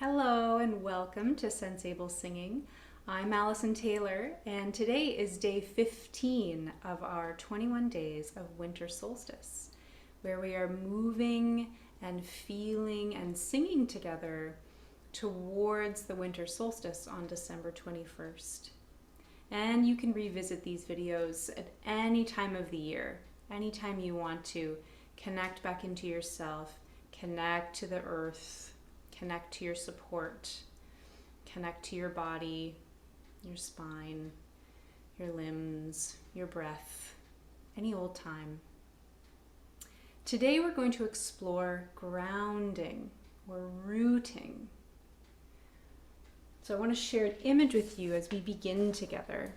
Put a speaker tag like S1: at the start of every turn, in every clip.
S1: Hello and welcome to Sensable Singing. I'm Allison Taylor, and today is day 15 of our 21 days of Winter Solstice, where we are moving and feeling and singing together towards the Winter Solstice on December 21st. And you can revisit these videos at any time of the year, anytime you want to connect back into yourself, connect to the earth, connect to your support, connect to your body, your spine, your limbs, your breath, any old time. Today we're going to explore grounding or rooting. So I want to share an image with you as we begin together.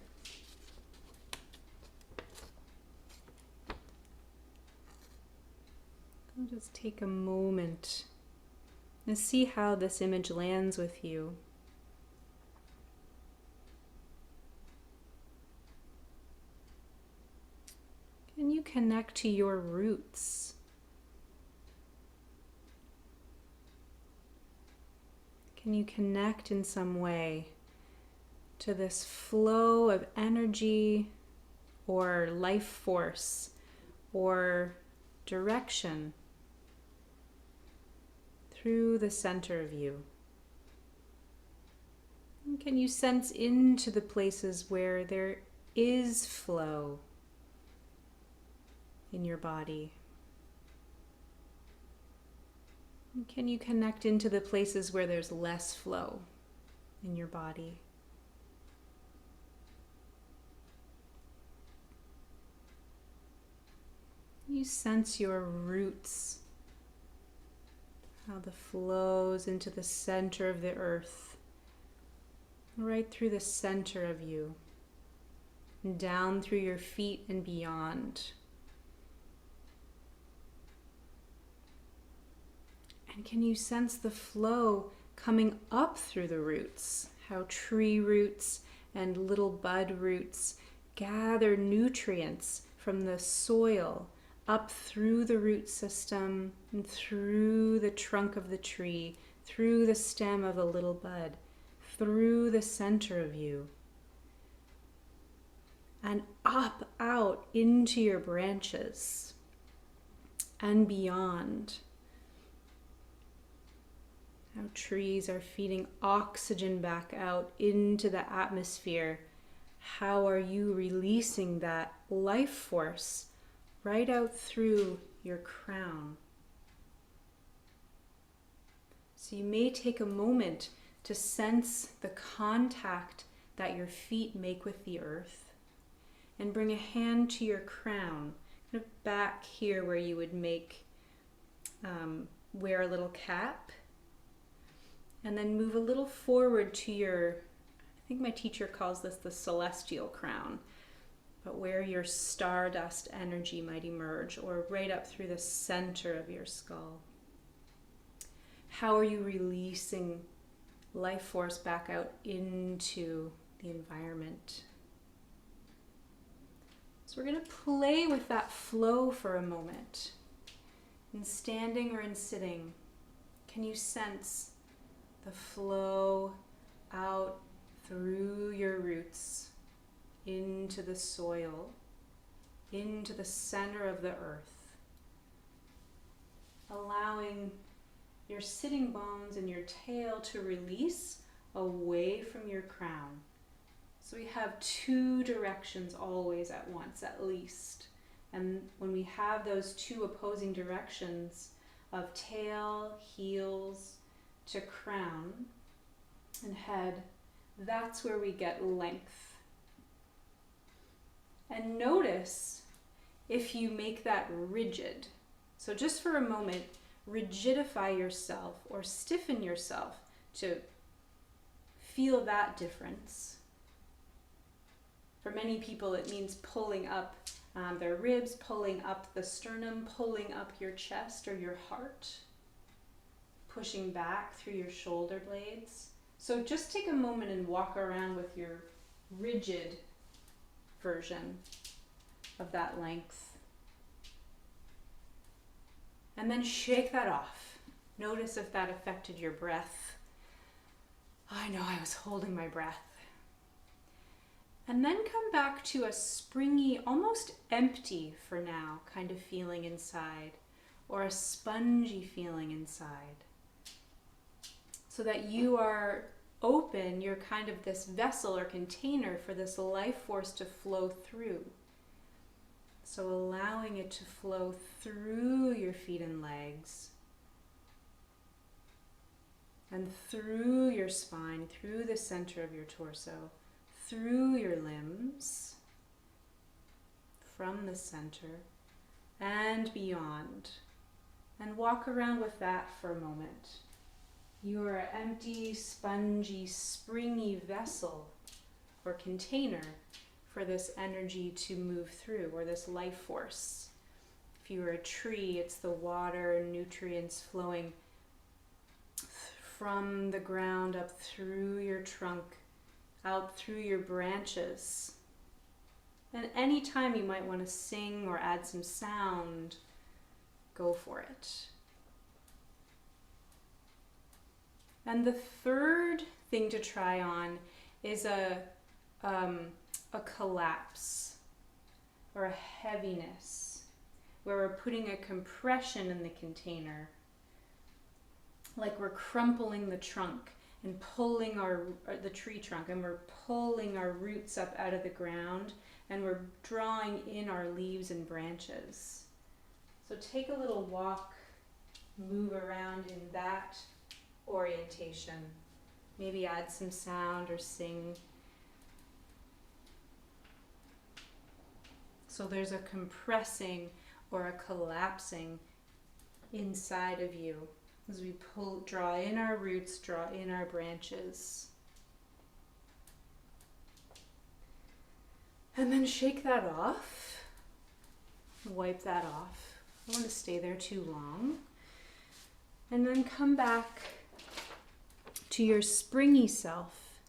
S1: I'll just take a moment and see how this image lands with you. Can you connect to your roots? Can you connect in some way to this flow of energy or life force or direction through the center of you? And can you sense into the places where there is flow in your body? And can you connect into the places where there's less flow in your body? You sense your roots, how the flows into the center of the earth, right through the center of you, and down through your feet and beyond. And can you sense the flow coming up through the roots, how tree roots and little bud roots gather nutrients from the soil up through the root system and through the trunk of the tree, through the stem of the little bud, through the center of you, and up out into your branches and beyond. How trees are feeding oxygen back out into the atmosphere. How are you releasing that life force right out through your crown? So you may take a moment to sense the contact that your feet make with the earth, and bring a hand to your crown, kind of back here where you would wear a little cap, and then move a little forward to your, I think my teacher calls this the celestial crown, but where your stardust energy might emerge, or right up through the center of your skull. How are you releasing life force back out into the environment? So we're going to play with that flow for a moment. In standing or in sitting, can you sense the flow out through your roots into the soil, into the center of the earth, allowing your sitting bones and your tail to release away from your crown. So we have two directions always at once, at least. And when we have those two opposing directions of tail, heels to crown and head, that's where we get length. And notice if you make that rigid. So just for a moment, rigidify yourself or stiffen yourself to feel that difference. For many people, it means pulling up their ribs, pulling up the sternum, pulling up your chest or your heart, pushing back through your shoulder blades. So just take a moment and walk around with your rigid version of that length. And then shake that off. Notice if that affected your breath. I know I was holding my breath. And then come back to a springy, almost empty for now kind of feeling inside, or a spongy feeling inside. So that you are open, you're kind of this vessel or container for this life force to flow through. So allowing it to flow through your feet and legs, and through your spine, through the center of your torso, through your limbs, from the center, and beyond. And walk around with that for a moment. You are an empty, spongy, springy vessel or container for this energy to move through, or this life force. If you were a tree, it's the water and nutrients flowing from the ground up through your trunk, out through your branches. And anytime you might want to sing or add some sound, go for it. And the third thing to try on is a collapse or a heaviness, where we're putting a compression in the container, like we're crumpling the trunk and pulling the tree trunk, and we're pulling our roots up out of the ground, and we're drawing in our leaves and branches. So take a little walk, move around in that orientation. Maybe add some sound or sing. So there's a compressing or a collapsing inside of you as we draw in our roots, draw in our branches. And then shake that off. Wipe that off. I don't want to stay there too long. And then come back to your springy self,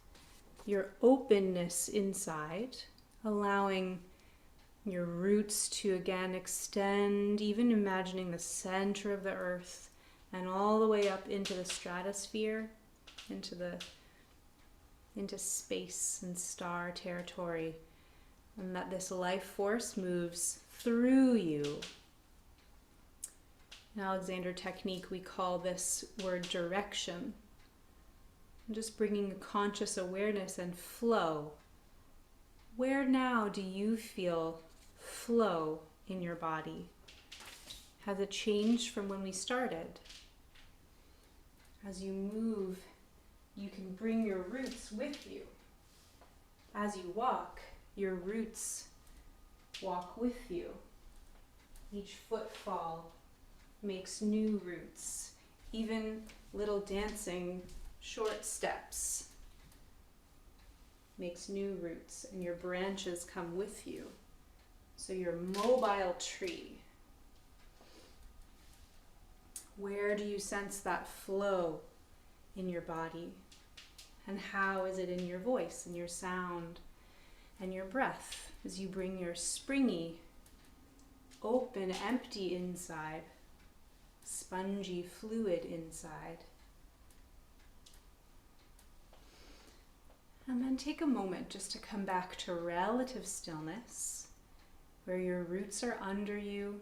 S1: your openness inside, allowing your roots to again extend, even imagining the center of the earth and all the way up into the stratosphere, into space and star territory, and that this life force moves through you. In Alexander technique, we call this word direction. Just bringing a conscious awareness and flow. Where now do you feel flow in your body? Has it changed from when we started? As you move, you can bring your roots with you. As you walk, your roots walk with you. Each footfall makes new roots. Even little dancing short steps makes new roots, and your branches come with you. So you're a mobile tree. Where do you sense that flow in your body? And how is it in your voice and your sound and your breath as you bring your springy, open, empty inside, spongy, fluid inside? And then take a moment just to come back to relative stillness, where your roots are under you,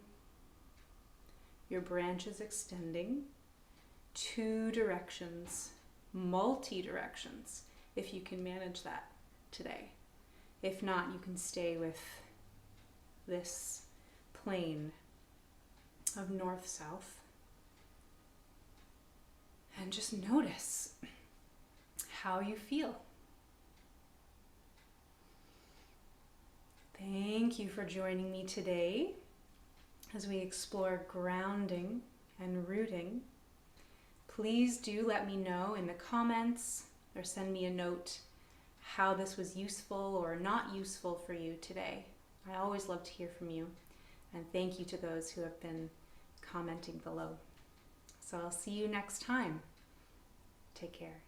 S1: your branches extending, two directions, multi-directions, if you can manage that today. If not, you can stay with this plane of north-south and just notice how you feel. Thank you for joining me today as we explore grounding and rooting. Please do let me know in the comments or send me a note how this was useful or not useful for you today. I always love to hear from you, and thank you to those who have been commenting below. So I'll see you next time. Take care.